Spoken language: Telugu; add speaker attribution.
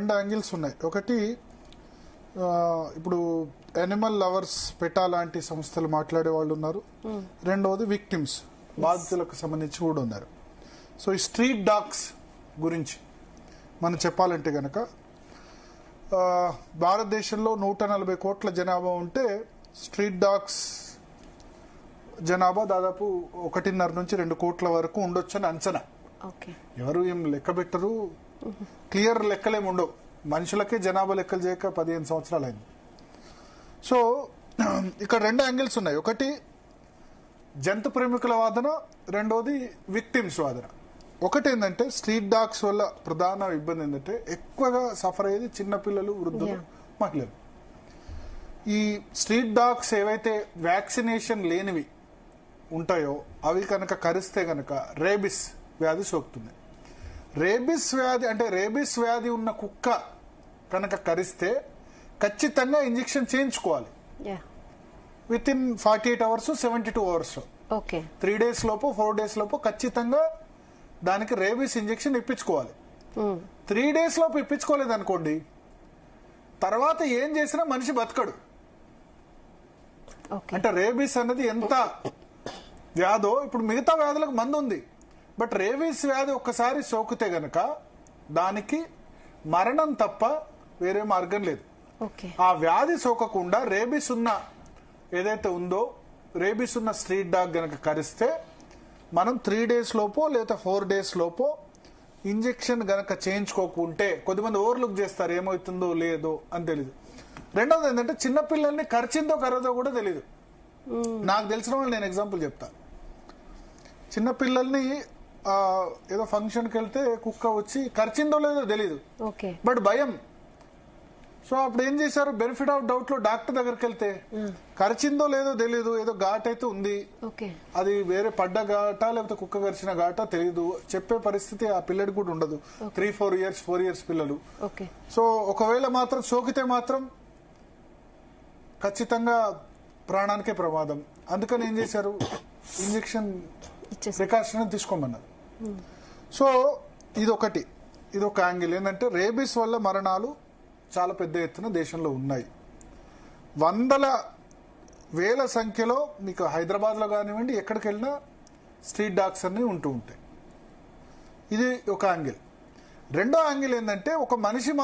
Speaker 1: రెండు యాంగిల్స్ ఉన్నాయి. ఒకటి ఇప్పుడు యానిమల్ లవర్స్ పెటా లాంటి సంస్థలు మాట్లాడే వాళ్ళు ఉన్నారు. రెండవది విక్టిమ్స్, బాధితులకు సంబంధించి కూడా ఉన్నారు. సో ఈ స్ట్రీట్ డాగ్స్ గురించి మనం చెప్పాలంటే కనుక భారతదేశంలో 140 కోట్ల జనాభా ఉంటే స్ట్రీట్ డాగ్స్ జనాభా దాదాపు 1.5 నుంచి 2 కోట్ల వరకు ఉండొచ్చని అంచనా. ఎవరు ఏం లెక్క పెట్టరు, క్లియర్ లెక్కలేమి ఉండవు. మనుషులకే జనాభా లెక్కలు చేయక 15 సంవత్సరాలు అయింది. సో ఇక్కడ రెండు యాంగిల్స్ ఉన్నాయి. ఒకటి జంతు ప్రేమికుల వాదన, రెండోది విక్టిమ్స్ వాదన. ఒకటి ఏంటంటే స్ట్రీట్ డాగ్స్ వల్ల ప్రధాన ఇబ్బంది ఏంటంటే ఎక్కువగా సఫర్ అయ్యేది చిన్నపిల్లలు, వృద్ధులు, మహిళలు. ఈ స్ట్రీట్ డాగ్స్ ఏవైతే వ్యాక్సినేషన్ లేనివి ఉంటాయో అవి కనుక కరిస్తే కనుక రేబిస్ వ్యాధి సోకుతుంది. రేబిస్ వ్యాధి అంటే రేబిస్ వ్యాధి ఉన్న కుక్క కనుక కరిస్తే ఖచ్చితంగా ఇంజెక్షన్ చేయించుకోవాలి. With in 48 hours 72 hours 3 days లోపు 4 days లోపు ఖచ్చితంగా దానికి రేబిస్ ఇంజెక్షన్ ఇప్పించుకోవాలి. 3 days లోపు ఇప్పించుకోలేదు అనుకోండి, తర్వాత ఏం చేసినా మనిషి బతకడు. అంటే రేబిస్ అన్నది ఎంత వ్యాధో, ఇప్పుడు మిగతా వ్యాధులకు మందు ఉంది, బట్ రేబిస్ వ్యాధి ఒక్కసారి సోకితే గనక దానికి మరణం తప్ప వేరే మార్గం లేదు. ఆ వ్యాధి సోకకుండా రేబిస్ ఉన్న ఏదైతే ఉందో, రేబిస్ ఉన్న స్ట్రీట్ డాగ్ గనక కరిస్తే మనం 3 days లోపో లేదా 4 days లోపో ఇంజెక్షన్ గనక చేయించుకోకుంటే, కొద్దిమంది ఓవర్లుక్ చేస్తారు ఏమవుతుందో లేదో అని తెలియదు. రెండవది ఏంటంటే చిన్నపిల్లల్ని కరిచిందో కరదో కూడా తెలియదు. నాకు తెలిసిన వాళ్ళు నేను ఎగ్జాంపుల్ చెప్తా. చిన్నపిల్లల్ని ఏదో ఫంక్షన్కి వెళ్తే కుక్క వచ్చి కరిచిందో లేదో తెలియదు, బట్ భయం. సో అప్పుడు ఏం చేశారు, బెనిఫిట్ ఆఫ్ డౌట్ లో డాక్టర్ దగ్గరికి వెళ్తే కరిచిందో లేదో తెలియదు, ఏదో ఘాట్ అయితే ఉంది, అది వేరే పడ్డ ఘాట లేకపోతే కుక్క కరిచిన ఘాట తెలియదు, చెప్పే పరిస్థితి ఆ పిల్లడికి కూడా ఉండదు. 3-4 years 4 years పిల్లలు. సో ఒకవేళ మాత్రం సోకితే మాత్రం ఖచ్చితంగా ప్రాణానికే ప్రమాదం. అందుకని ఏం చేశారు, ఇంజెక్షన్ ప్రికాషన్ తీసుకోమన్నారు. సో ఇదొకటి, ఇదొక యాంగిల్. ఏంటంటే రేబీస్ వల్ల మరణాలు చాలా పెద్ద ఎత్తున దేశంలో ఉన్నాయి. వందల వేల సంఖ్యలో మీకు హైదరాబాద్లో కానివ్వండి ఎక్కడికి వెళ్ళినా స్ట్రీట్ డాగ్స్ అన్నీ ఉంటూ ఉంటాయి. ఇది ఒక యాంగిల్. రెండో యాంగిల్ ఏంటంటే ఒక మనిషి